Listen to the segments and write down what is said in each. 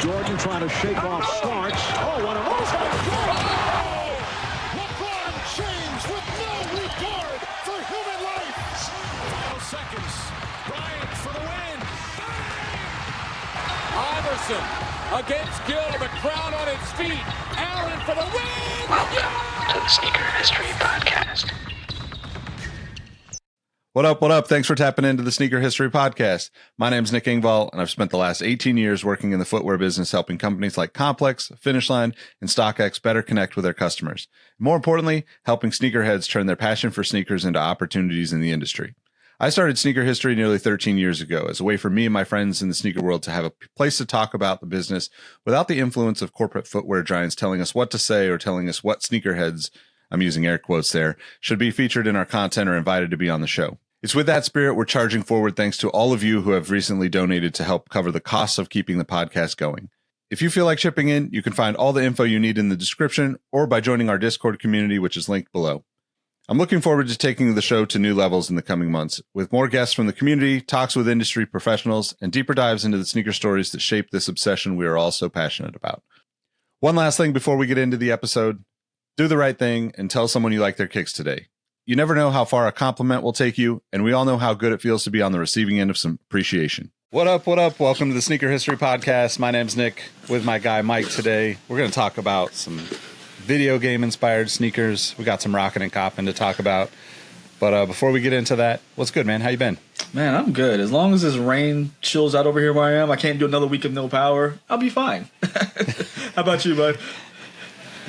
Jordan trying to shake off Starks. Oh, what a move. LeBron James with no regard for human life. 12 seconds. Bryant for the win. Iverson against Gill. The crowd on its feet. Allen for the win. Welcome to the Sneaker History Podcast. What up, what up? Thanks for tapping into the Sneaker History Podcast. My name's Nick Engvall, and I've spent the last 18 years working in the footwear business helping companies like Complex, Finish Line, and StockX better connect with their customers. More importantly, helping sneakerheads turn their passion for sneakers into opportunities in the industry. I started Sneaker History nearly 13 years ago as a way for me and my friends in the sneaker world to have a place to talk about the business without the influence of corporate footwear giants telling us what to say or telling us what sneakerheads, I'm using air quotes there, should be featured in our content or invited to be on the show. It's with that spirit we're charging forward thanks to all of you who have recently donated to help cover the costs of keeping the podcast going. If you feel like chipping in, you can find all the info you need in the description or by joining our Discord community, which is linked below. I'm looking forward to taking the show to new levels in the coming months, with more guests from the community, talks with industry professionals, and deeper dives into the sneaker stories that shape this obsession we are all so passionate about. One last thing before we get into the episode. Do the right thing and tell someone you like their kicks today. You never know how far a compliment will take you, and we all know how good it feels to be on the receiving end of some appreciation. What up, what up? Welcome to the Sneaker History Podcast. My name's Nick, with my guy Mike today. We're going to talk about some video game-inspired sneakers. We got some rocking and copping to talk about. But before we get into that, what's good, man? How you been? Man, I'm good. As long as this rain chills out over here where I am, I can't do another week of no power, I'll be fine. How about you, bud?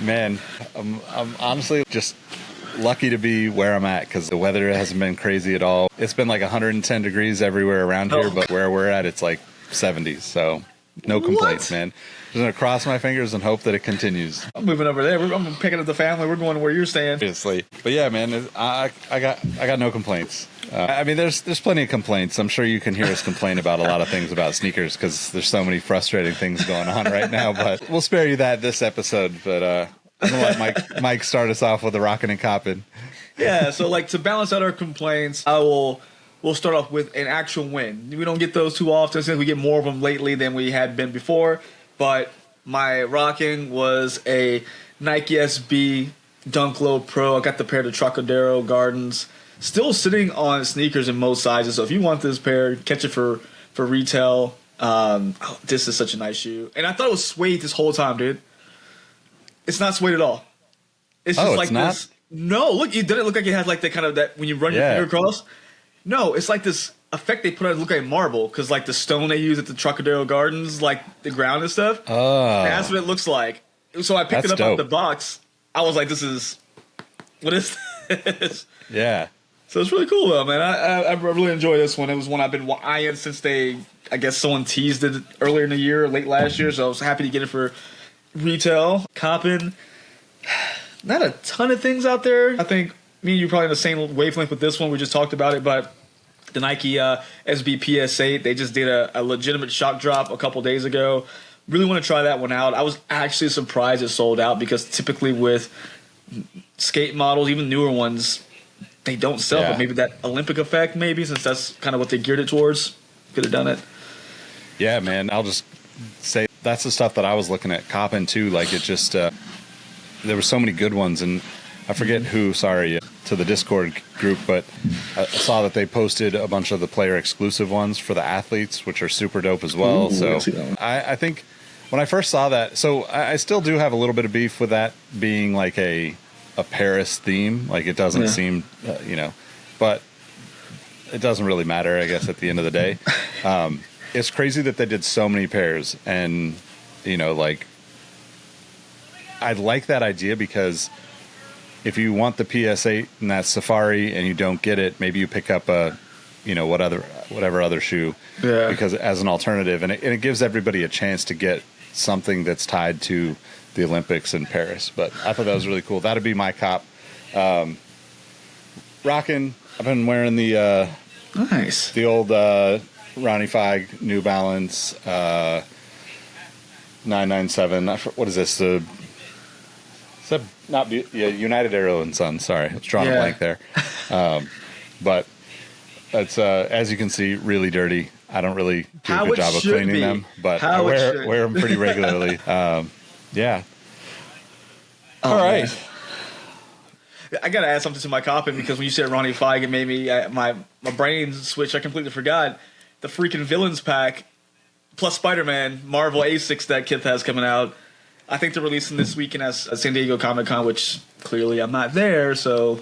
Man, I'm honestly just lucky to be where I'm at because the weather hasn't been crazy at all. It's been like 110 degrees everywhere around here, but where we're at, it's like 70s. So no complaints, man. I'm going to cross my fingers and hope that it continues. I'm moving over there. I'm picking up the family. We're going to where you're staying. Obviously. But yeah, man, I got no complaints. I mean, there's plenty of complaints. I'm sure you can hear us complain about a lot of things about sneakers because there's so many frustrating things going on right now. But we'll spare you that this episode. But I'm going to let Mike start us off with the rockin' and coppin'. Yeah, so like to balance out our complaints, we'll start off with an actual win. We don't get those too often since we get more of them lately than we had been before. But my rocking was a Nike SB Dunk Low Pro. I got the pair of Trocadero Gardens. Still sitting on sneakers in most sizes. So if you want this pair, catch it for retail. This is such a nice shoe. And I thought it was suede this whole time, dude. It's not suede at all. It's just like this. No, look, it doesn't look like it has like that kind of that when you run your finger across. No, it's like this effect they put on it look like marble because like the stone they use at the Trocadero Gardens, like the ground and stuff. Oh, that's what it looks like. So I picked it up out the box. I was like, what is this? Yeah. So it's really cool though, man. I really enjoy this one. It was one I've been eyeing since I guess someone teased it earlier in the year, late last year. So I was happy to get it for retail. Coppin'. Not a ton of things out there. I think me and you probably in the same wavelength with this one. We just talked about it, but the Nike SB PS8, they just did a legitimate shock drop a couple days ago. Really want to try that one out. I was actually surprised it sold out because typically with skate models, even newer ones, they don't sell. But maybe that Olympic effect, maybe, since that's kind of what they geared it towards, could have done it. Yeah, man. I'll just say that's the stuff that I was looking at copping too. Like it just, there were so many good ones, and I forget who, to the Discord group, but I saw that they posted a bunch of the player exclusive ones for the athletes, which are super dope as well. Ooh, so I think when I first saw that, so I still do have a little bit of beef with that being like a Paris theme. Like it doesn't seem, but it doesn't really matter, I guess, at the end of the day. It's crazy that they did so many pairs, and like I like that idea because if you want the PS8 and that Safari and you don't get it, maybe you pick up a whatever other shoe because as an alternative, and it gives everybody a chance to get something that's tied to the Olympics in Paris. But I thought that was really cool. That'd be my cop. Rocking. I've been wearing the old Ronnie Fig New Balance 997. What is this? United Arrow and Sons. Sorry, I was drawing a blank there. But That's as you can see, really dirty. I don't really do How a good it job of should cleaning be. them, but How I it should. wear them pretty regularly. Yeah. Oh, All right. man. I gotta add something to my copy because when you said Ronnie Feig, it made me my brain switch. I completely forgot the freaking villains pack plus Spider-Man Marvel A6 that Kith has coming out. I think they're releasing this weekend at San Diego Comic-Con, which clearly I'm not there. So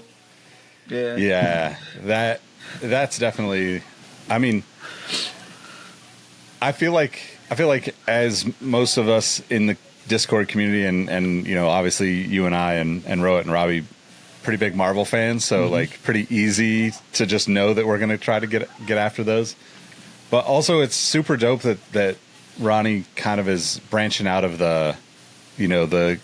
yeah, Yeah, that's definitely. I mean, I feel like as most of us in the Discord community and you know, obviously you and I and Rohit and Robbie, pretty big Marvel fans, so like pretty easy to just know that we're going to try to get after those. But also it's super dope that Ronnie kind of is branching out of the, you know, the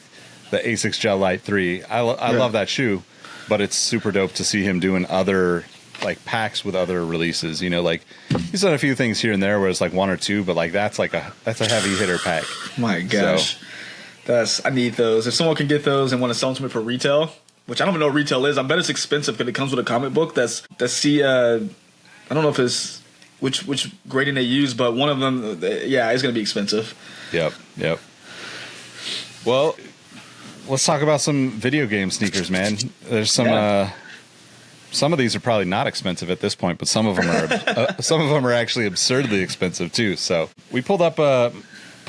A6 Gel Light 3. I love that shoe, but it's super dope to see him doing other like packs with other releases. You know, like he's done a few things here and there where it's like one or two, but like that's a heavy hitter pack. My gosh, I need those. If someone can get those and want to sell them to me for retail, which I don't even know what retail is, I bet it's expensive because it comes with a comic book. I don't know if it's which grading they use, but one of them, yeah, it's going to be expensive. Yep. Well, let's talk about some video game sneakers, man. There's some of these are probably not expensive at this point, but some of them are actually absurdly expensive too. So we pulled up a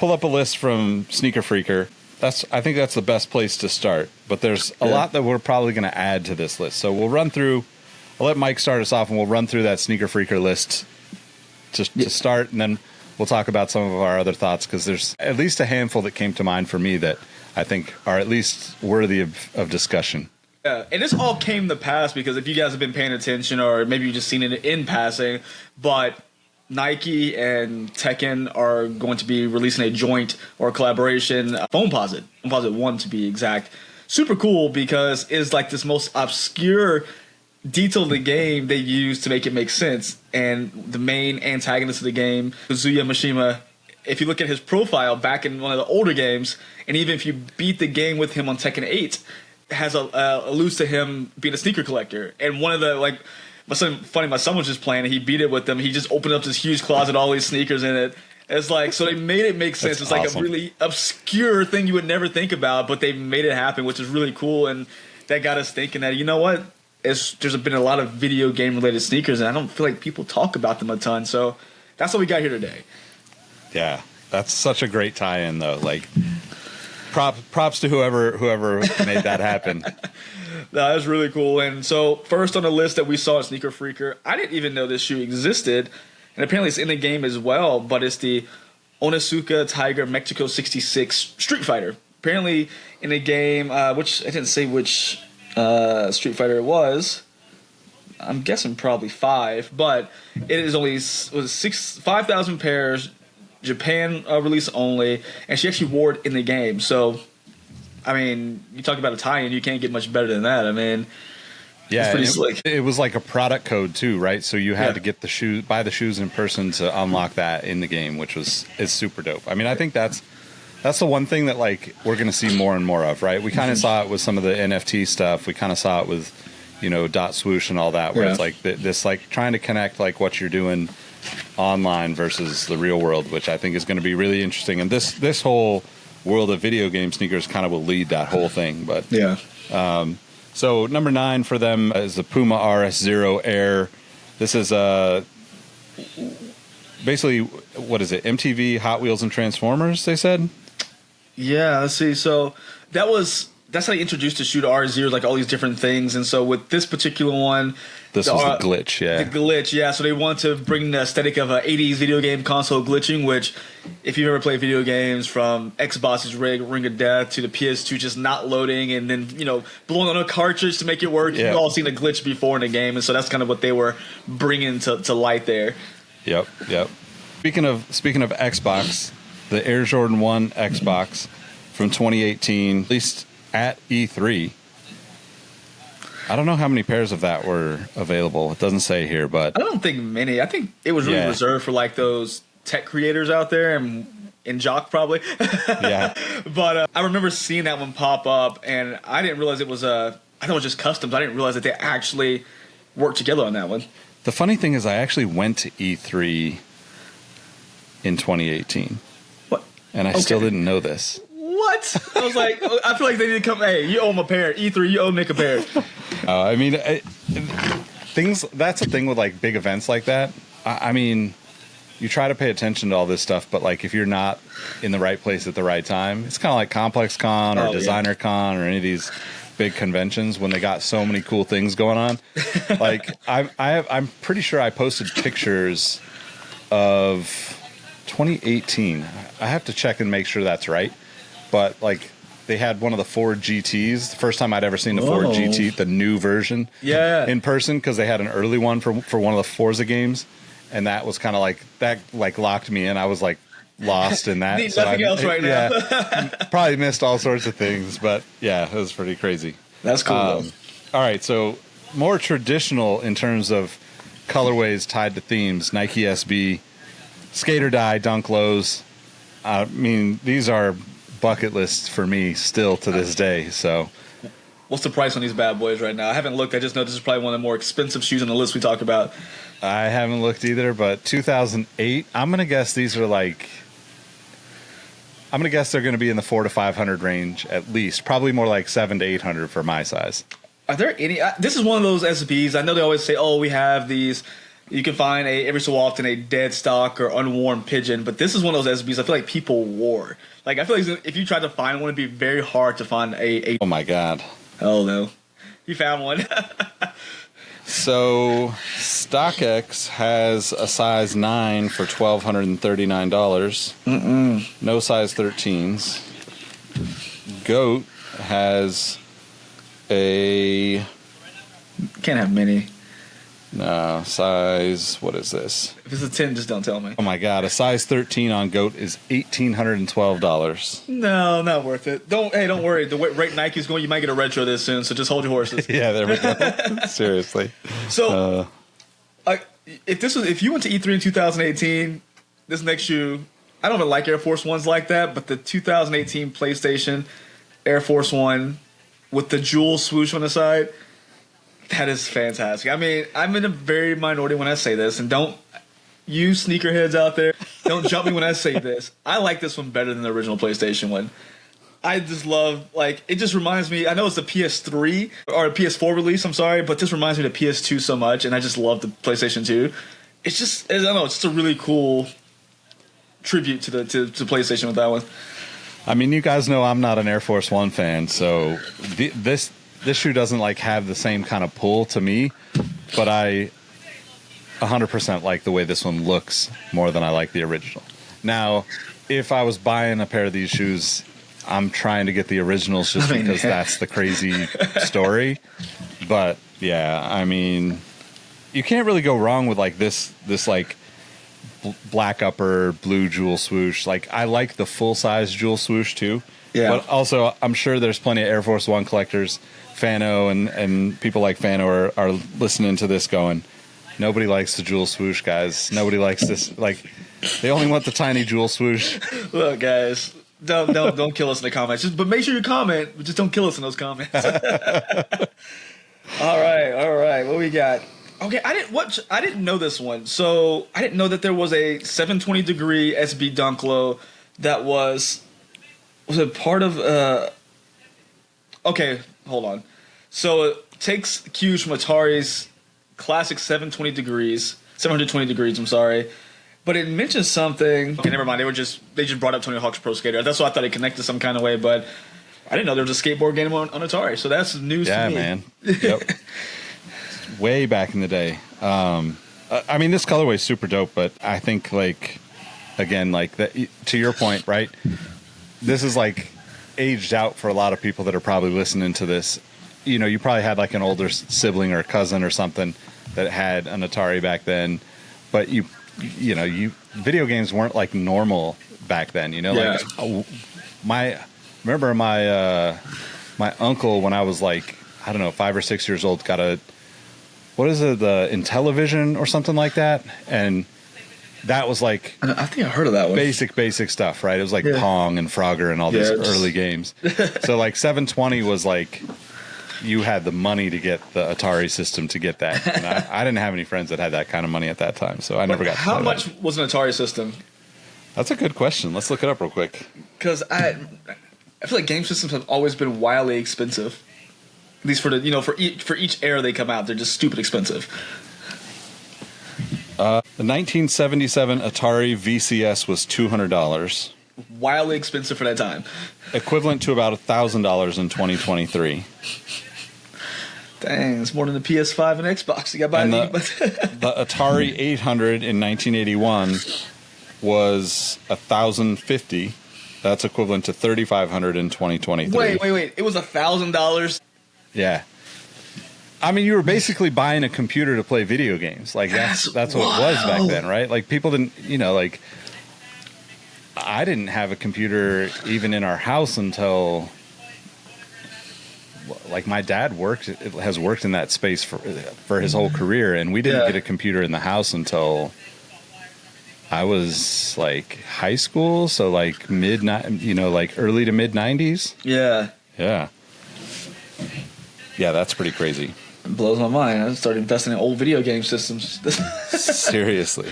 list from Sneaker Freaker. I think that's the best place to start. But there's a lot that we're probably going to add to this list. So we'll run through. I'll let Mike start us off, and we'll run through that Sneaker Freaker list to start, and then we'll talk about some of our other thoughts because there's at least a handful that came to mind for me that I think are at least worthy of discussion. Yeah, and this all came to pass because if you guys have been paying attention, or maybe you've just seen it in passing, but Nike and Tekken are going to be releasing a joint or collaboration, Foamposite 1 to be exact. Super cool because it's like this most obscure detail of the game they use to make it make sense. And the main antagonist of the game, Kazuya Mishima, if you look at his profile back in one of the older games, and even if you beat the game with him on Tekken 8, has alludes to him being a sneaker collector. And one of the, like, my son was just playing and he beat it with them. He just opened up this huge closet, all these sneakers in it. It's like, so they made it make sense. That's it's awesome. like a really obscure thing you would never think about, but they made it happen, which is really cool. And that got us thinking that, you know what? There's been a lot of video game related sneakers, and I don't feel like people talk about them a ton. So that's what we got here today. Yeah, that's such a great tie-in, though. Like, props to whoever made that happen. That was really cool. And so first on the list that we saw at Sneaker Freaker, I didn't even know this shoe existed, and apparently it's in the game as well. But it's the Onitsuka Tiger Mexico 66 Street Fighter. Apparently in the game, which I didn't say which Street Fighter it was. I'm guessing probably 5, but it is only 5,000 pairs, Japan release only, and she actually wore it in the game. So, I mean, you talk about a tie-in, you can't get much better than that. I mean, yeah, it's pretty slick. It was like a product code too, right? So you had to get buy the shoes in person to unlock that in the game, which is super dope. I mean, I think that's the one thing that like we're going to see more and more of, right? We kind of saw it with some of the NFT stuff. We kind of saw it with, you know, dot swoosh and all that, where it's like this like trying to connect like what you're doing online versus the real world, which I think is going to be really interesting. And this whole world of video game sneakers kind of will lead that whole thing. But so number 9 for them is the Puma RS0 Air. This is basically, what is it? MTV, Hot Wheels, and Transformers, they said? Yeah, let's see. So that's how you introduced the shoe to R0, like all these different things. And so with this particular one, this was the glitch, yeah. The glitch, yeah. So they want to bring the aesthetic of 80s video game console glitching, which if you've ever played video games from Xbox's Ring of Death to the PS2 just not loading and then, you know, blowing on a cartridge to make it work, you've all seen a glitch before in the game. And so that's kind of what they were bringing to light there. Yep. Speaking of Xbox, the Air Jordan 1 Xbox from 2018, at least at E3. I don't know how many pairs of that were available. It doesn't say here, but I don't think many. I think it was really reserved for like those tech creators out there and Jock probably. Yeah. But I remember seeing that one pop up, and I didn't realize it was I thought it was just customs. I didn't realize that they actually worked together on that one. The funny thing is I actually went to E3 in 2018. What? And I still didn't know this. What? I was like, I feel like they need to come. Hey, you owe him a pair. E3, you owe Nick a pair. I mean, that's the thing with like big events like that. I mean, you try to pay attention to all this stuff, but like if you're not in the right place at the right time, it's kind of like Complex Con or Designer Con or any of these big conventions when they got so many cool things going on. Like I'm pretty sure I posted pictures of 2018. I have to check and make sure that's right. But like they had one of the Ford GTs, the first time I'd ever seen the Ford GT, the new version, in person, because they had an early one for one of the Forza games, and that was kind of like that locked me in. I was like lost in that. Need nothing else right now. Probably missed all sorts of things, but yeah, it was pretty crazy. That's cool. All right, so more traditional in terms of colorways tied to themes: Nike SB, Skate or Die, Dunk Lows. I mean, these are bucket lists for me still to this day. So what's the price on these bad boys right now? I haven't looked. I just know this is probably one of the more expensive shoes on the list we talked about. I haven't looked either, but 2008, I'm going to guess these are like, I'm going to guess they're going to be in the $400 to $500 range at least, probably more like $700 to $800 for my size. Are there any, this is one of those SBs. I know they always say, oh, we have these. You can find every so often a dead stock or unworn pigeon, but this is one of those SBs I feel like people wore. Like, I feel like if you tried to find one, it'd be very hard to find a Oh my God. Oh no. You found one. So StockX has a size 9 for $1,239. No size 13s. Goat has a Can't have many. no size. What is this? If it's a 10, just don't tell me. Oh my God! A size 13 on Goat is $1,812. No, not worth it. Don't worry. The rate Nike's going, you might get a retro this soon. So just hold your horses. Yeah, there we go. Seriously. So, if you went to E3 in 2018, this next shoe, I don't even like Air Force Ones like that, but the 2018 PlayStation Air Force One with the jewel swoosh on the side, that is fantastic. I mean, I'm in a very minority when I say this, and don't you sneakerheads out there, don't jump me when I say this. I like this one better than the original PlayStation one. I just love, like, it just reminds me, I know it's the PS3 or PS4 release, I'm sorry, but this reminds me of the PS2 so much, and I just love the PlayStation 2. It's just, I don't know, it's just a really cool tribute to PlayStation with that one. I mean, you guys know I'm not an Air Force One fan, so this shoe doesn't like have the same kind of pull to me, but I 100% like the way this one looks more than I like the original. Now, if I was buying a pair of these shoes, I'm trying to get the originals just because that's the crazy story. But yeah, I mean, you can't really go wrong with like this like black upper, blue jewel swoosh. Like, I like the full size jewel swoosh too. Yeah. But also, I'm sure there's plenty of Air Force One collectors, Fano and people like Fano are listening to this going, nobody likes the jewel swoosh, guys. Nobody likes this. Like, they only want the tiny jewel swoosh. Look, guys, don't kill us in the comments. But make sure you comment, but just don't kill us in those comments. All right. What we got? Okay, I didn't know this one. So I didn't know that there was a 720 degree SB Dunk Low that was it part of okay, hold on. So it takes cues from Atari's classic 720 degrees, I'm sorry. But it mentions something. Okay, never mind. They just brought up Tony Hawk's Pro Skater. That's why I thought it connected some kind of way, but I didn't know there was a skateboard game on Atari. So that's news to me. Yeah, man. Yep. Way back in the day. I mean, this colorway is super dope, but I think, like, again, like that, to your point, right? This is like aged out for a lot of people that are probably listening to this. You know, you probably had like an older sibling or a cousin or something that had an Atari back then, but you know, video games weren't like normal back then. You know, yeah. Like my uncle, when I was like, I don't know, 5 or 6 years old, got the Intellivision or something like that, and that was like, I think I heard of that one. Basic stuff, right? It was like Pong and Frogger and all these early games. So like 720 was like you had the money to get the Atari system to get that. And I didn't have any friends that had that kind of money at that time, so I never got to How play much that. was an Atari system? That's a good question. Let's look it up real quick. Because I feel like game systems have always been wildly expensive. At least for the for each era they come out, they're just stupid expensive. The 1977 Atari VCS was $200, Wildly expensive for that time. equivalent to about $1,000 in 2023. Dang, it's more than the PS5 and Xbox. You got to buy And the the Atari 800 in 1981 was $1,050. That's equivalent to $3,500 in 2023. Wait. It was $1,000. Yeah. I mean, you were basically buying a computer to play video games. Like that's what it was back then, right? Like people didn't, like I didn't have a computer even in our house until like my dad has worked in that space for his whole career, and we didn't get a computer in the house until I was like high school, so like like early to mid 90s. Yeah. Yeah, that's pretty crazy. It blows my mind. I started investing in old video game systems. Seriously.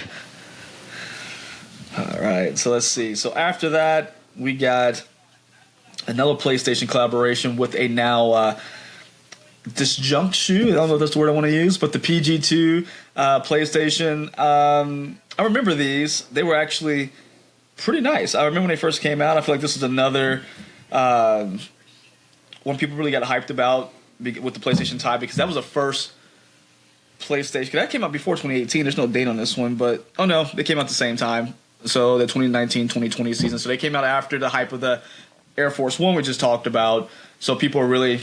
All right, so let's see. So after that, we got another PlayStation collaboration with a now disjunct shoe. I don't know if that's the word I want to use, but the PG2 PlayStation. I remember these. They were actually pretty nice. I remember when they first came out. I feel like this was another one people really got hyped about with the PlayStation tie, because that was the first PlayStation. That came out before 2018. There's no date on this one, but oh no, they came out at the same time. So the 2019-2020 season. So they came out after the hype of the Air Force One we just talked about. So people were really,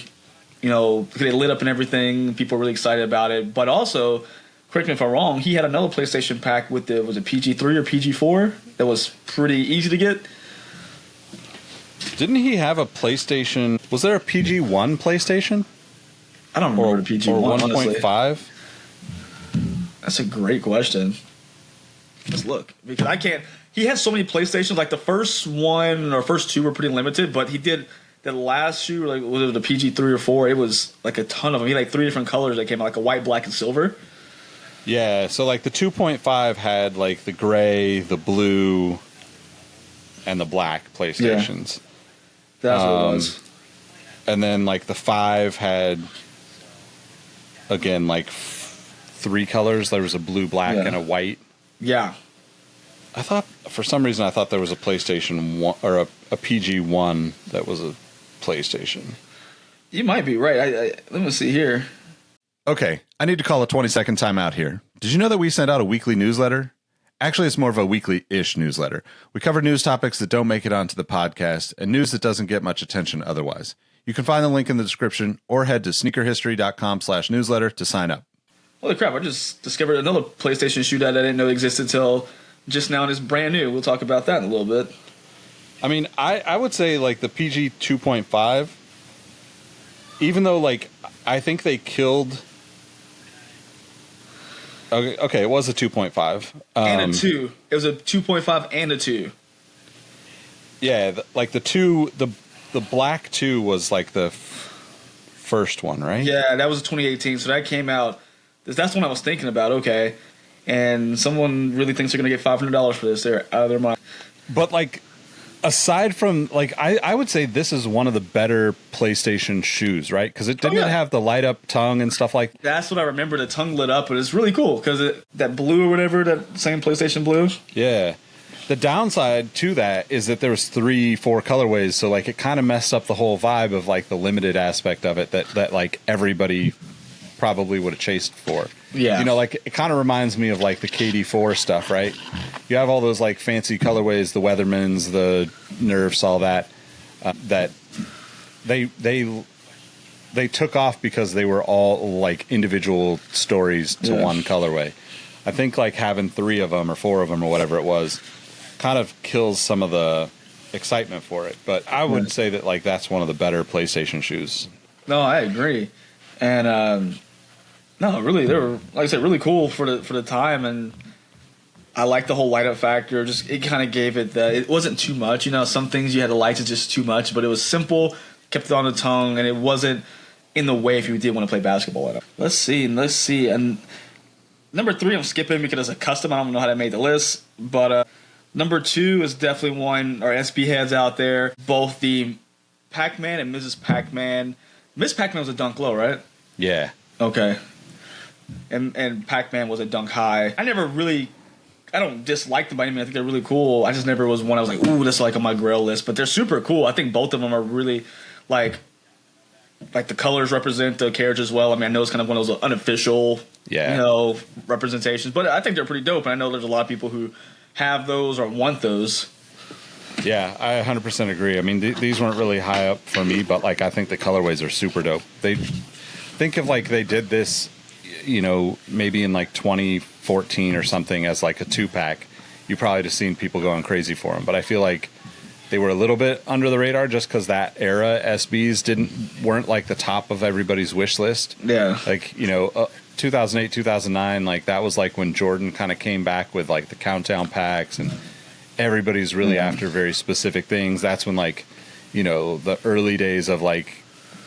they lit up and everything. People were really excited about it. But also, correct me if I'm wrong, he had another PlayStation pack with was it PG3 or PG4? That was pretty easy to get. Didn't he have a PlayStation? Was there a PG1 PlayStation? I don't remember the PG1, or 1.5. 1.5? That's a great question. Let's look, because I can't. He had so many PlayStations. Like the first one or first two were pretty limited, but he did the last shoe, like was it the PG3 or 4? It was like a ton of them. He had like 3 different colors that came out, like a white, black, and silver. Yeah, so like the 2.5 had like the gray, the blue, and the black PlayStations. Yeah. That's what it was. And then like the 5 had again like 3 colors. There was a blue, black, and a white. Yeah. I thought for some reason there was a PlayStation 1 or a PG1 that was a PlayStation. You might be right. Let me see here. Okay, I need to call a 20-second timeout here. Did you know that we send out a weekly newsletter? Actually, it's more of a weekly-ish newsletter. We cover news topics that don't make it onto the podcast and news that doesn't get much attention otherwise. You can find the link in the description or head to sneakerhistory.com/newsletter to sign up. Holy crap, I just discovered another PlayStation shoe that I didn't know existed until just now, and it's brand new. We'll talk about that in a little bit. I mean, I would say like the PG 2.5, even though like I think they killed. Okay, it was a 2.5 and a 2. It was a 2.5 and a 2. Yeah, like the black 2 was like the first one, right? Yeah, that was 2018. So that came out. That's the one I was thinking about. Okay, and someone really thinks they're gonna get $500 for this. They're out of their mind. But like, aside from like, I would say this is one of the better PlayStation shoes, right? Because it didn't have the light up tongue and stuff like. That's what I remember. The tongue lit up, but it's really cool because that blue or whatever, that same PlayStation blue. Yeah. The downside to that is that there was 3-4 colorways, so like it kind of messed up the whole vibe of like the limited aspect of it that like everybody probably would have chased for. Yeah. Like it kind of reminds me of like the KD4 stuff, right? You have all those like fancy colorways, the Weathermans, the Nerfs, all that, that they took off because they were all like individual stories to one colorway. I think like having 3 of them or 4 of them or whatever it was kind of kills some of the excitement for it. But I would say that like that's one of the better PlayStation shoes. No, I agree. And no, really, they were, like I said, really cool for the time, and I like the whole light up factor. Just it kind of gave it that it wasn't too much. Some things you had the lights is just too much, but it was simple, kept it on the tongue, and it wasn't in the way if you did want to play basketball in them. Let's see. And number 3 I'm skipping because it's a custom. I don't know how that made the list. But number 2 is definitely one, our SB heads out there. Both the Pac-Man and Mrs. Pac-Man. Miss Pac-Man was a dunk low, right? Yeah. Okay. And Pac-Man was a dunk high. I don't dislike them by any means. I think they're really cool. I just never was one I was like, ooh, that's like on my grail list. But they're super cool. I think both of them are really like the colors represent the characters well. I mean, I know it's kind of one of those unofficial, representations. But I think they're pretty dope. And I know there's a lot of people who have those or want those. Yeah, I 100% agree. I mean, these weren't really high up for me, but like I think the colorways are super dope. They think of like they did this, maybe in like 2014 or something as like a 2-pack. You probably just seen people going crazy for them. But I feel like they were a little bit under the radar just because that era SBs weren't like the top of everybody's wish list. Yeah. Like, 2008, 2009, like that was like when Jordan kind of came back with like the countdown packs and everybody's really after very specific things. That's when like, the early days of like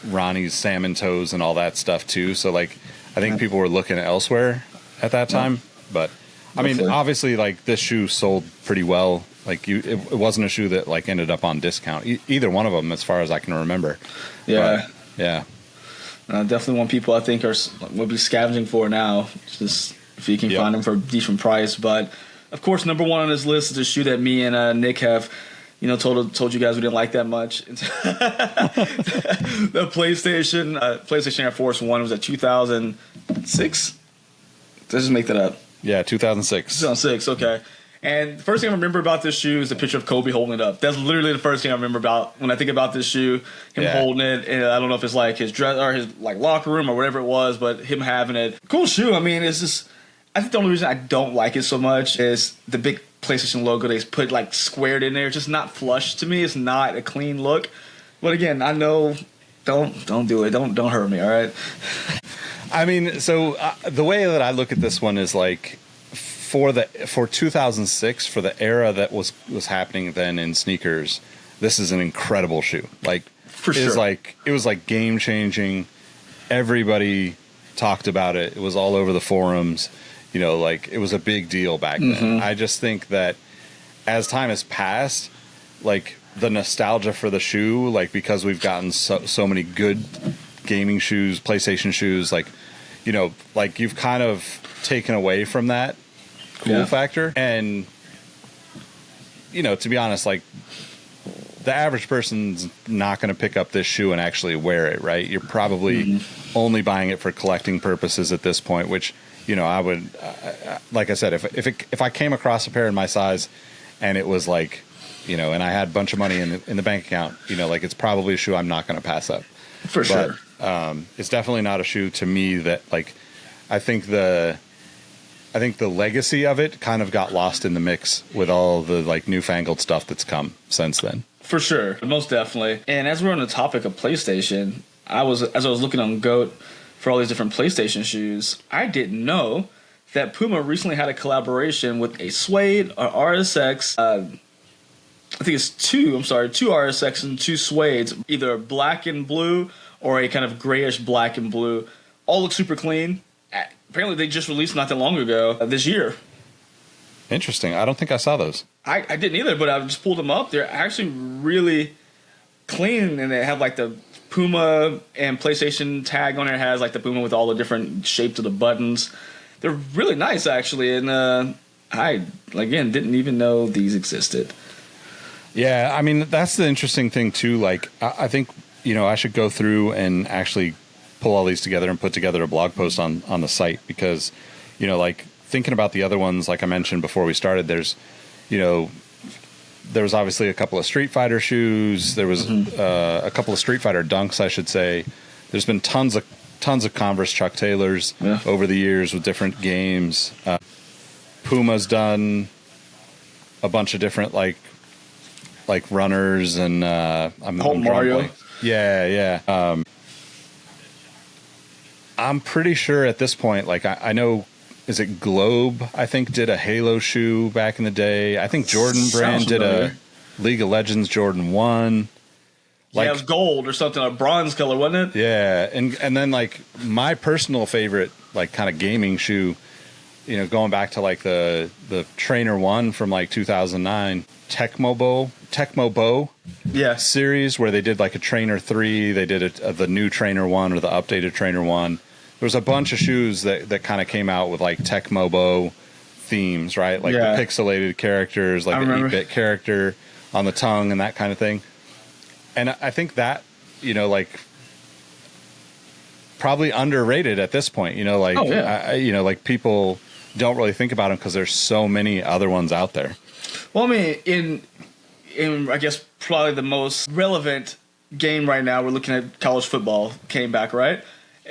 Ronnie's salmon toes and all that stuff too. So like, I think people were looking elsewhere at that time. But I mean, obviously like this shoe sold pretty well. Like it wasn't a shoe that like ended up on discount. Either one of them, as far as I can remember. Yeah. But, yeah. Definitely one people I think will be scavenging for now. Just if you can find them for a decent price. But of course, number 1 on this list is a shoe that me and Nick have, told you guys we didn't like that much. The PlayStation Air Force 1 was at 2006. Let's just make that up. Yeah, 2006. 2006. Okay. And the first thing I remember about this shoe is the picture of Kobe holding it up. That's literally the first thing I remember about when I think about this shoe. Him holding it, and I don't know if it's like his dress or his like locker room or whatever it was, but him having it. Cool shoe. I mean, it's just. I think the only reason I don't like it so much is the big PlayStation logo they put like squared in there. It's just not flush to me. It's not a clean look. But again, I know. Don't do it. Don't hurt me. All right. I mean, so the way that I look at this one is like. For 2006, for the era that was happening then in sneakers, this is an incredible shoe. Like, for sure, it was like game changing. Everybody talked about it. It was all over the forums. Like it was a big deal back then. I just think that as time has passed, like the nostalgia for the shoe, like because we've gotten so many good gaming shoes, PlayStation shoes, like like you've kind of taken away from that. Cool factor. And to be honest, like the average person's not going to pick up this shoe and actually wear it, right? You're probably only buying it for collecting purposes at this point, which I would like I said, if I came across a pair in my size and it was like and I had a bunch of money in the bank account, like it's probably a shoe I'm not going to pass up for sure. It's definitely not a shoe to me that like I think the legacy of it kind of got lost in the mix with all the like newfangled stuff that's come since then. For sure, most definitely. And as we're on the topic of PlayStation, as I was looking on GOAT for all these different PlayStation shoes, I didn't know that Puma recently had a collaboration with a suede or RSX. I think it's two RSX and 2 suedes, either black and blue or a kind of grayish black and blue. All look super clean. Apparently, they just released not that long ago, this year. Interesting. I don't think I saw those. I didn't either, but I just pulled them up. They're actually really clean, and they have like the Puma and PlayStation tag on it. It has like the Puma with all the different shapes of the buttons. They're really nice, actually, and I, again, didn't even know these existed. Yeah, I mean, that's the interesting thing, too. Like, I think, I should go through and actually pull all these together and put together a blog post on the site because, like thinking about the other ones, like I mentioned before we started, there's, there was obviously a couple of Street Fighter shoes. There was a couple of Street Fighter dunks, I should say. There's been tons of Converse Chuck Taylors over the years with different games. Puma's done a bunch of different like runners and I'm Mario. Yeah. I'm pretty sure at this point, like I know, is it Globe? I think did a Halo shoe back in the day. I think Jordan Brand did a League of Legends Jordan 1. Like, yeah, it was gold or something, a bronze color, wasn't it? Yeah, and then like my personal favorite like kind of gaming shoe, you know, going back to like the Trainer 1 from like 2009, Tecmo Bow Yeah. series where they did like a Trainer 3, they did the new Trainer 1 or the updated Trainer 1. There was a bunch of shoes that kind of came out with like Tecmo Bow themes, right? Like the pixelated characters, like the 8-bit character on the tongue and that kind of thing. And I think that, you know, like probably underrated at this point, you know, like, you know, like people don't really think about them because there's so many other ones out there. Well, I mean, in I guess probably the most relevant game right now, we're looking at college football came back, right?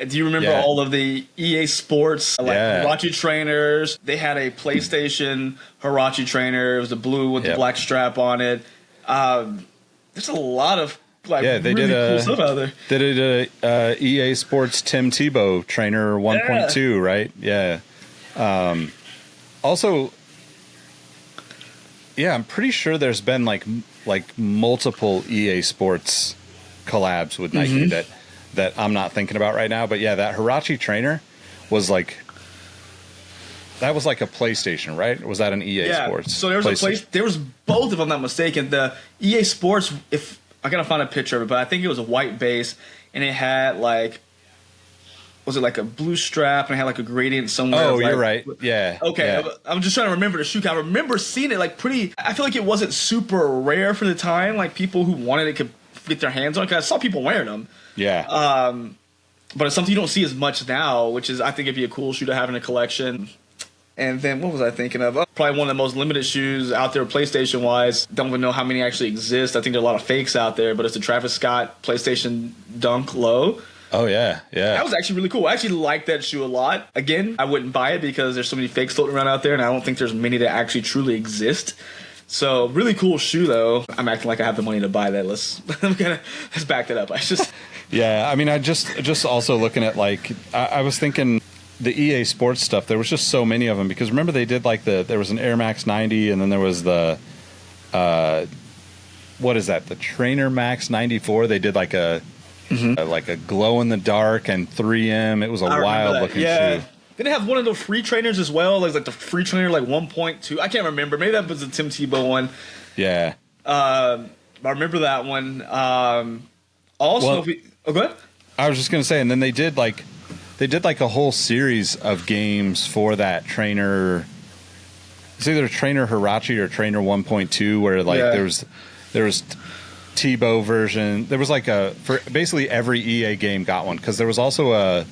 Do you remember all of the EA Sports, like Hirachi trainers? They had a PlayStation Hirachi trainer. It was the blue with the black strap on it. There's a lot of like they really did cool stuff out there. They did a EA Sports Tim Tebow Trainer 1.2, right? Yeah. Also, yeah, I'm pretty sure there's been like multiple EA Sports collabs with Nike that I'm not thinking about right now. But yeah, that Hirachi trainer was like. That was like a PlayStation, right? Or was that an EA Sports? So there was there was both, if I'm not mistaken. The EA Sports, if I gotta find a picture of it, but I think it was a white base, and it had like, was it like a blue strap, and it had like a gradient somewhere? Oh, you're right. Yeah. Okay, yeah. I'm just trying to remember the shoe. I remember seeing it like pretty. I feel like it wasn't super rare for the time. Like people who wanted it could get their hands on it. Because I saw people wearing them. Yeah. But it's something you don't see as much now, which is I think it'd be a cool shoe to have in a collection. And then what was I thinking of? Probably one of the most limited shoes out there PlayStation-wise. Don't even know how many actually exist. I think there are a lot of fakes out there, but it's the Travis Scott PlayStation Dunk Low. Oh, yeah, yeah. That was actually really cool. I actually like that shoe a lot. Again, I wouldn't buy it because there's so many fakes floating around out there, and I don't think there's many that actually truly exist. So, really cool shoe, though. I'm acting like I have the money to buy that. Let's back that up. Yeah, I mean, I just also looking at, like, I was thinking the EA Sports stuff, there was just so many of them because remember they did like there was an Air Max 90 and then there was the what is that, the Trainer Max 94. They did like a glow in the dark and 3M. It was a wild looking shoe. Then they have one of the free trainers as well, like the free trainer like 1.2. I can't remember, maybe that was the Tim Tebow one. Yeah. I remember that one. Also, go ahead. I was just gonna say, and then they did like a whole series of games for that trainer. It's either Trainer Hirachi or Trainer 1.2, where like there was Tebow version. There was like for basically every EA game got one because there was also like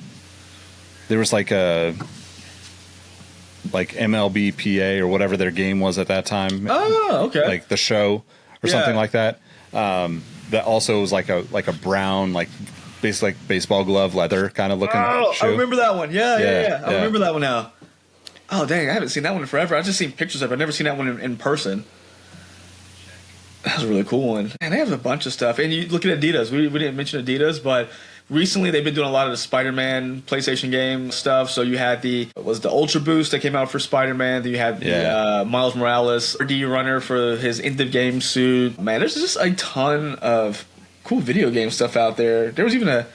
MLB PA or whatever their game was at that time. Oh, okay. Like the show or something like that. That also was like a brown, like basically like baseball glove leather kind of looking shoe. I remember that one. Yeah. I remember that one now. Oh, dang. I haven't seen that one in forever. I've just seen pictures of it. I've never seen that one in person. That was a really cool one. And they have a bunch of stuff. And you look at Adidas. We didn't mention Adidas, but recently they've been doing a lot of the Spider-Man PlayStation game stuff. So you had the Ultra Boost that came out for Spider-Man. Then you had the Miles Morales RD Runner for his end-of-game suit. Man, there's just a ton of cool video game stuff out there. There was a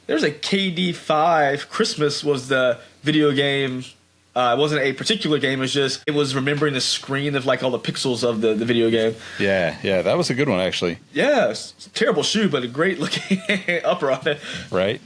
KD5. Christmas was the video game. It wasn't a particular game. It was remembering the screen of like all the pixels of the video game. Yeah, that was a good one actually. Yeah, it's a terrible shoe, but a great looking upper on it. Right.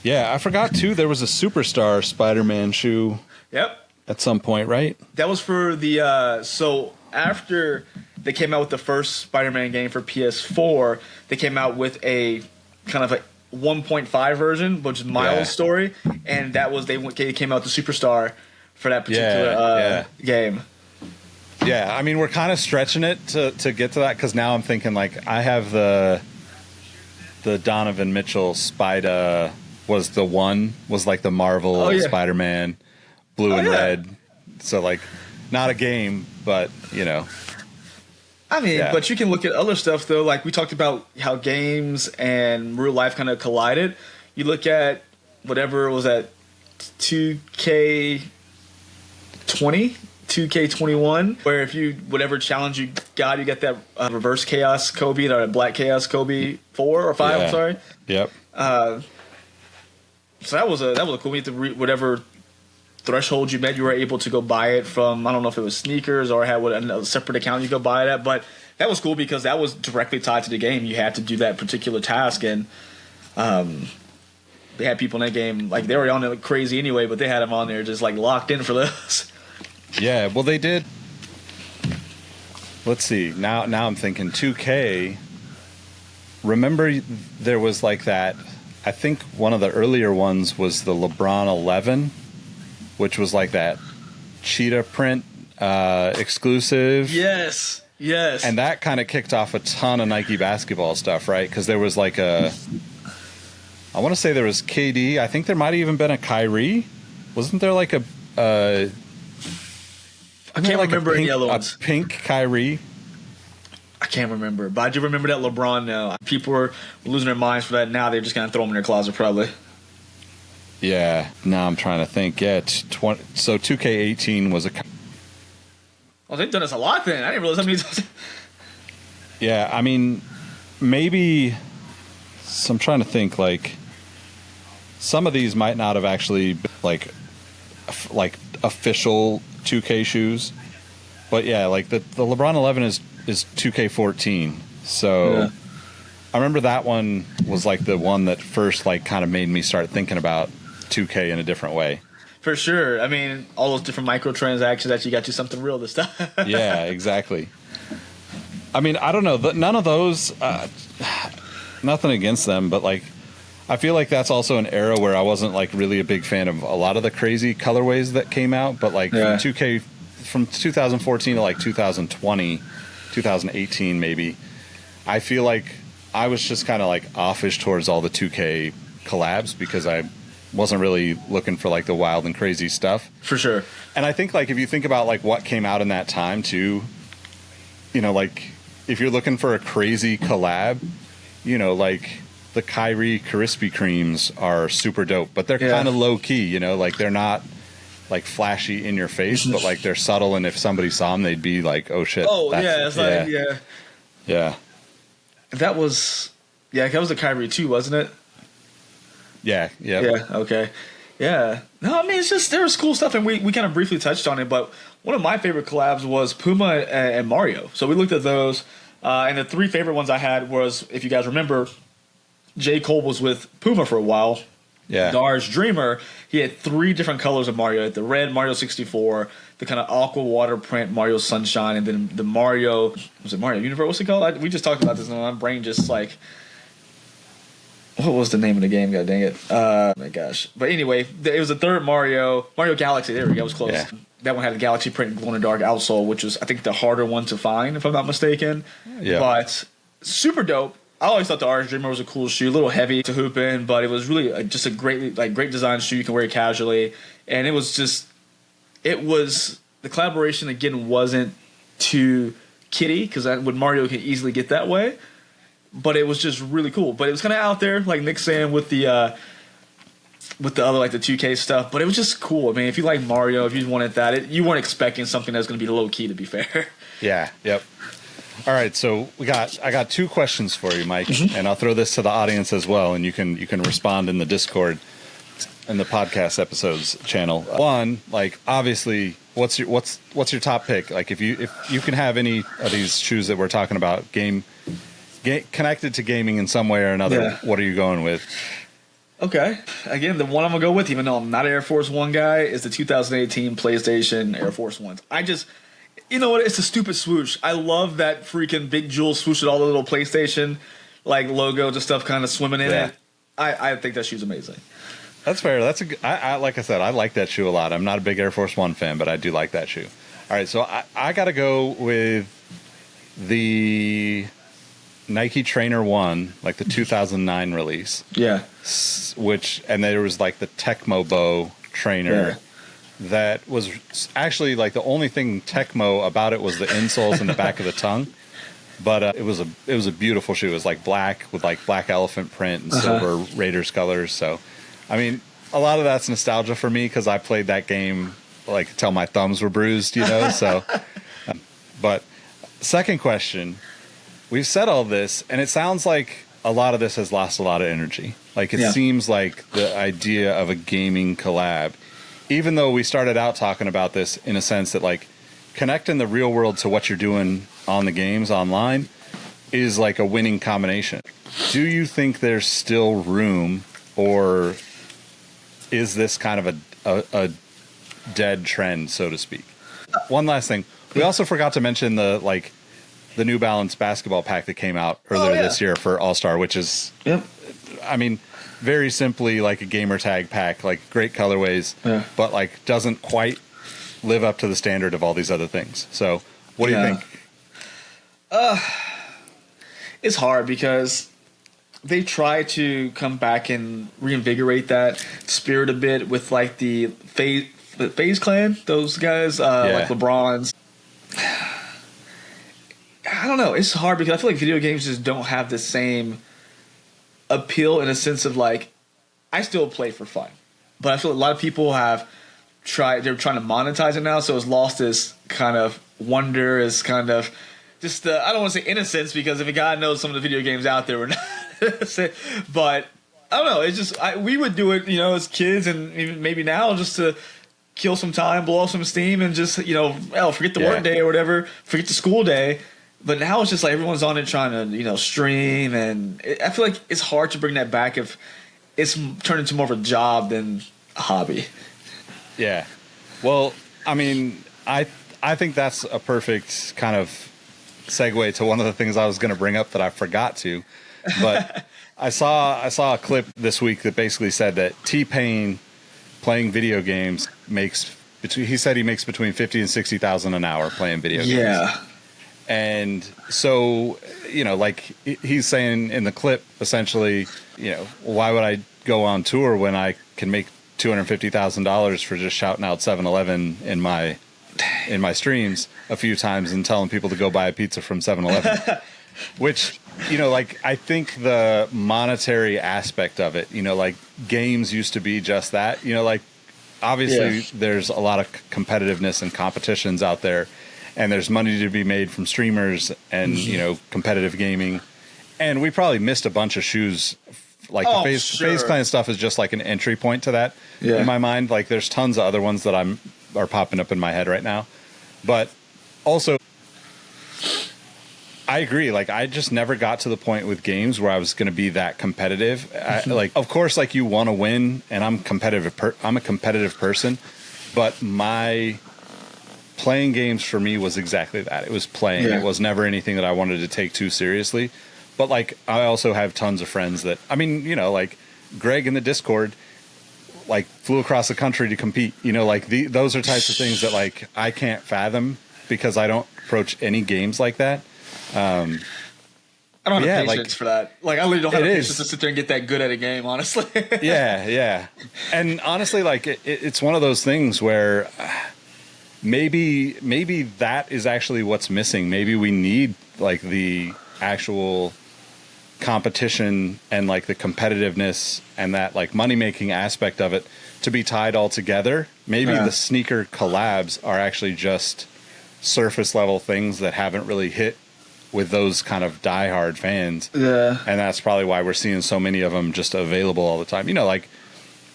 Yeah, I forgot too. There was a Superstar Spider-Man shoe. Yep. At some point, right? That was for the so after they came out with the first Spider-Man game for PS4, they came out with a kind of a 1.5 version, which is Miles' story, and that was they came out with the Superstar for that particular game. Yeah, I mean we're kind of stretching it to get to that because now I'm thinking like I have the Donovan Mitchell Spida was like the Marvel Spider-Man blue and red, so like not a game, but you know. I mean, but you can look at other stuff, though. Like, we talked about how games and real life kind of collided. You look at whatever was at 2K20, 2K21, where if you whatever challenge you got that reverse chaos Kobe or black chaos Kobe 4 or 5. Yeah. I'm sorry. Yep. So that was a cool. You had to whatever threshold you met, you were able to go buy it from. I don't know if it was sneakers or had a separate account you go buy it at, but that was cool because that was directly tied to the game. You had to do that particular task, and they had people in that game like they were on it crazy anyway, but they had them on there just like locked in for those. Yeah, well, they did. Let's see. Now I'm thinking 2K. Remember, there was like that. I think one of the earlier ones was the LeBron 11, which was like that cheetah print exclusive. Yes. And that kind of kicked off a ton of Nike basketball stuff, right? Because there was like I want to say there was KD. I think there might have even been a Kyrie. Wasn't there like I can't remember any other ones. A pink Kyrie. I can't remember, but I do remember that LeBron. No, people were losing their minds for that. Now they're just gonna throw them in their closet, probably. Yeah. Now I'm trying to think. Yeah. So 2K18 was a. Well, they've done this a lot then. I didn't realize how many times. Yeah, I mean, maybe. So I'm trying to think. Like, some of these might not have actually been, like official 2K shoes, but yeah, like the LeBron 11 is 2K14. So yeah. I remember that one was like the one that first like kind of made me start thinking about 2K in a different way. For sure. I mean, all those different microtransactions that you got you something real this time. Yeah, exactly. I mean, I don't know. None of those, nothing against them, but like, I feel like that's also an era where I wasn't like really a big fan of a lot of the crazy colorways that came out. But like from 2K, from 2014 to like 2020, 2018 maybe, I feel like I was just kind of like offish towards all the 2K collabs because I wasn't really looking for like the wild and crazy stuff. For sure. And I think like if you think about like what came out in that time too, you know, like if you're looking for a crazy collab, you know, like the Kyrie Krispy Kremes are super dope, but they're kind of low key, you know, like they're not like flashy in your face, but like they're subtle. And if somebody saw them, they'd be like, oh shit. Oh yeah. It's like, yeah. That was the Kyrie too, wasn't it? Yeah. Yeah. Okay. Yeah. No, I mean, it's just, there was cool stuff, and we kind of briefly touched on it, but one of my favorite collabs was Puma and Mario. So we looked at those, and the three favorite ones I had was, if you guys remember, J. Cole was with Puma for a while. Yeah. Dar's Dreamer, he had three different colors of Mario. The red Mario 64, the kind of aqua water print Mario Sunshine, and then the Mario, was it Mario Universe? What's it called? We just talked about this, and my brain just like, what was the name of the game? God dang it. Oh my gosh. But anyway, it was the third Mario Galaxy. There we go. It was close. Yeah. That one had a Galaxy print glow in the dark outsole, which was, I think, the harder one to find, if I'm not mistaken. Yeah. But super dope. I always thought the Dar's Dreamer was a cool shoe, a little heavy to hoop in, but it was really just a great design shoe. You can wear it casually. And it was the collaboration, again, wasn't too kiddie, because with Mario, can easily get that way. But it was just really cool. But it was kind of out there, like Nick's saying, with the other, like the 2K stuff. But it was just cool. I mean, if you like Mario, if you wanted that, you weren't expecting something that was going to be low key, to be fair. Yeah. Yep. All right. So I got two questions for you, Mike, and I'll throw this to the audience as well, and you can respond in the Discord and the podcast episodes channel. One, like obviously, what's your top pick? Like if you can have any of these shoes that we're talking about, connected to gaming in some way or another, what are you going with? Okay. Again, the one I'm going to go with, even though I'm not an Air Force One guy, is the 2018 PlayStation Air Force Ones. You know what? It's a stupid swoosh. I love that freaking big jewel swoosh with all the little PlayStation like logos and stuff kind of swimming in it. I think that shoe's amazing. That's fair. I like I said, I like that shoe a lot. I'm not a big Air Force One fan, but I do like that shoe. All right, so I got to go with the Nike Trainer 1, like the 2009 release. Yeah. And there was like the Tecmo Bow trainer that was actually like the only thing Tecmo about it was the insoles in the back of the tongue. But it was a beautiful shoe. It was like black with like black elephant print and silver Raiders colors. So, I mean, a lot of that's nostalgia for me because I played that game like tell my thumbs were bruised, you know. So, but second question, we've said all this, and it sounds like a lot of this has lost a lot of energy. Like it seems like the idea of a gaming collab, even though we started out talking about this in a sense that like connecting the real world to what you're doing on the games online is like a winning combination. Do you think there's still room, or is this kind of a dead trend, so to speak? One last thing. We also forgot to mention the New Balance basketball pack that came out earlier this year for All-Star, which is, I mean, very simply like a gamer tag pack, like great colorways, but like doesn't quite live up to the standard of all these other things. So what do you think? It's hard because they try to come back and reinvigorate that spirit a bit with like the FaZe Clan, those guys, like LeBron's. I don't know. It's hard because I feel like video games just don't have the same appeal in a sense of like, I still play for fun, but I feel a lot of people have they're trying to monetize it now, so it's lost this kind of wonder, is kind of just I don't want to say innocence, because if a guy knows some of the video games out there, we're not. But I don't know. It's just we would do it, you know, as kids, and even maybe now, just to kill some time, blow off some steam, and just, you know, forget the work day or whatever, forget the school day. But now it's just like everyone's on it trying to, you know, stream, and I feel like it's hard to bring that back if it's turned into more of a job than a hobby. Yeah. Well, I mean, I think that's a perfect kind of segue to one of the things I was going to bring up that I forgot to. But I saw a clip this week that basically said that T-Pain playing video games he said he makes between $50,000 and $60,000 an hour playing video games. Yeah. And so, you know, like he's saying in the clip, essentially, you know, why would I go on tour when I can make $250,000 for just shouting out 7-Eleven in my streams a few times and telling people to go buy a pizza from 7-Eleven? Which, you know, like, I think the monetary aspect of it, you know, like games used to be just that, you know, like obviously there's a lot of competitiveness and competitions out there, and there's money to be made from streamers and, you know, competitive gaming. And we probably missed a bunch of shoes. Like the FaZe Clan stuff is just like an entry point to that in my mind. Like there's tons of other ones that are popping up in my head right now. But also, I agree. Like I just never got to the point with games where I was going to be that competitive. Like, of course, like you want to win, and I'm competitive. I'm a competitive person, but my playing games for me was exactly that. It was playing. It was never anything that I wanted to take too seriously. But like, I also have tons of friends that, I mean, you know, like Greg in the Discord, like flew across the country to compete, you know, like those are types of things that like I can't fathom because I don't approach any games like that. I don't have patience for that. Like I literally don't have patience to sit there and get that good at a game, honestly. Yeah. And honestly, like it's one of those things where maybe that is actually what's missing. Maybe we need like the actual competition and like the competitiveness and that like money making aspect of it to be tied all together. Maybe the sneaker collabs are actually just surface level things that haven't really hit with those kind of diehard fans. And that's probably why we're seeing so many of them just available all the time. You know, like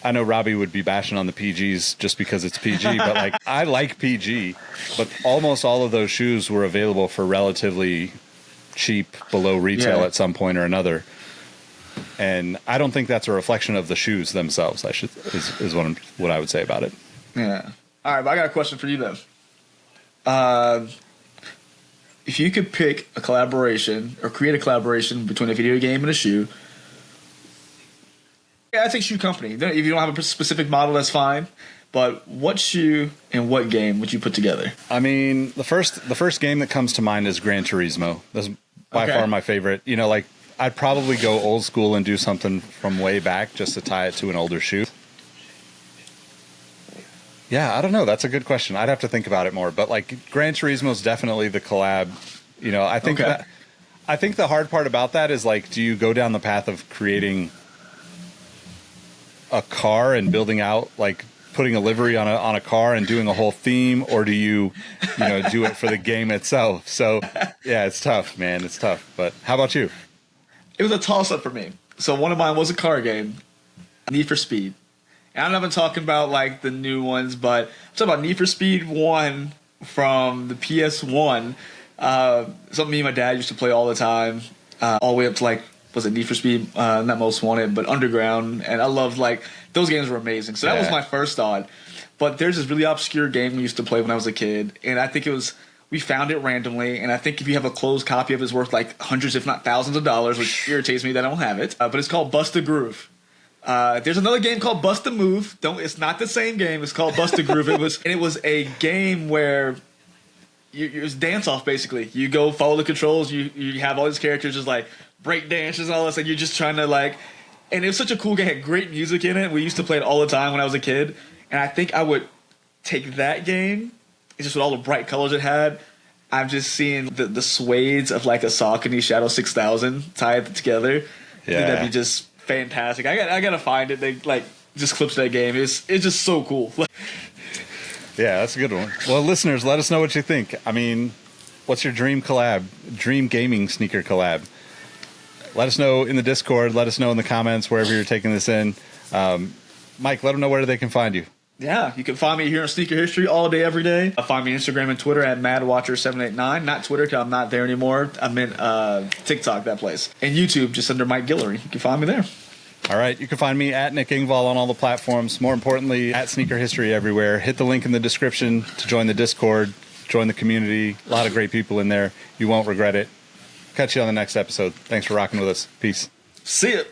I know Robbie would be bashing on the PGs just because it's PG, but like I like PG, but almost all of those shoes were available for relatively cheap below retail at some point or another. And I don't think that's a reflection of the shoes themselves. Is what I would say about it. Yeah. All right, but I got a question for you then. If you could pick a collaboration or create a collaboration between a video game and a shoe, I think shoe company. If you don't have a specific model, that's fine. But what shoe and what game would you put together? I mean, the first game that comes to mind is Gran Turismo. That's by far my favorite. You know, like I'd probably go old school and do something from way back just to tie it to an older shoe. Yeah, I don't know. That's a good question. I'd have to think about it more. But like Gran Turismo is definitely the collab. You know, I think I think the hard part about that is like, do you go down the path of creating a car and building out like putting a livery on a car and doing a whole theme, or do you do it for the game itself? So yeah, it's tough, man. It's tough. But how about you? It was a toss-up for me. So one of mine was a car game, Need for Speed. And I'm not even talking about like the new ones, but I'm talking about Need for Speed 1 from the PS1. Something me and my dad used to play all the time, all the way up to like, was it Need for Speed, not Most Wanted, but Underground. And I loved, like, those games were amazing. So that was my first thought. But there's this really obscure game we used to play when I was a kid. And I think we found it randomly. And I think if you have a closed copy of it, it's worth like hundreds, if not thousands of dollars, which irritates me that I don't have it. But it's called Bust a Groove. There's another game called Bust a Move. It's not the same game. It's called Bust a Groove. It was a game where it was dance off, basically. You go follow the controls. You have all these characters just like break dances and all this, and you're just trying to like. And it was such a cool game. It had great music in it. We used to play it all the time when I was a kid. And I think I would take that game, just with all the bright colors it had. I'm just seeing the swades of like a Saucony Shadow 6000 tied together. Yeah, I think that'd be just fantastic. I gotta find it. They like just clips of that game. It's just so cool. Yeah, that's a good one. Well, listeners, let us know what you think. I mean, what's your dream collab? Dream gaming sneaker collab? Let us know in the Discord. Let us know in the comments wherever you're taking this in. Mike, let them know where they can find you. Yeah, you can find me here on Sneaker History all day, every day. Find me on Instagram and Twitter at MadWatcher789. Not Twitter, because I'm not there anymore. I'm in TikTok, that place. And YouTube, just under Mike Guillory. You can find me there. All right, you can find me at Nick Ingval on all the platforms. More importantly, at Sneaker History everywhere. Hit the link in the description to join the Discord, join the community. A lot of great people in there. You won't regret it. Catch you on the next episode. Thanks for rocking with us. Peace. See ya.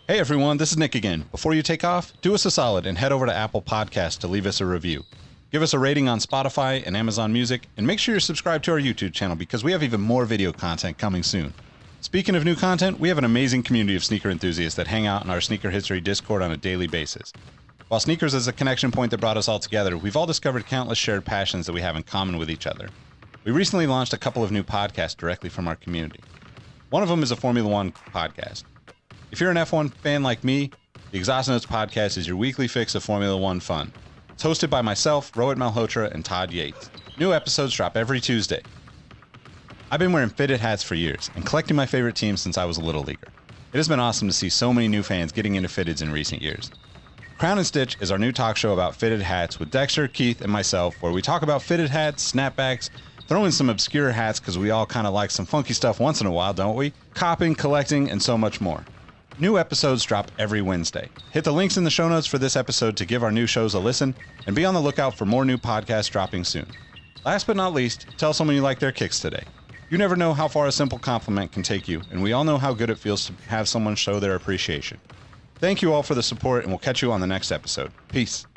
Hey everyone, this is Nick again. Before you take off, do us a solid and head over to Apple Podcasts to leave us a review. Give us a rating on Spotify and Amazon Music, and make sure you're subscribed to our YouTube channel because we have even more video content coming soon. Speaking of new content, we have an amazing community of sneaker enthusiasts that hang out in our Sneaker History Discord on a daily basis. While sneakers is a connection point that brought us all together, we've all discovered countless shared passions that we have in common with each other. We recently launched a couple of new podcasts directly from our community. One of them is a Formula One podcast. If you're an F1 fan like me, the Exhaust Notes podcast is your weekly fix of Formula One fun. It's hosted by myself, Rohit Malhotra, and Todd Yates. New episodes drop every Tuesday. I've been wearing fitted hats for years and collecting my favorite teams since I was a little leaguer. It has been awesome to see so many new fans getting into fitteds in recent years. Crown and Stitch is our new talk show about fitted hats with Dexter, Keith, and myself, where we talk about fitted hats, snapbacks, throw in some obscure hats because we all kind of like some funky stuff once in a while, don't we? Copping, collecting, and so much more. New episodes drop every Wednesday. Hit the links in the show notes for this episode to give our new shows a listen, and be on the lookout for more new podcasts dropping soon. Last but not least, tell someone you like their kicks today. You never know how far a simple compliment can take you, and we all know how good it feels to have someone show their appreciation. Thank you all for the support, and we'll catch you on the next episode. Peace.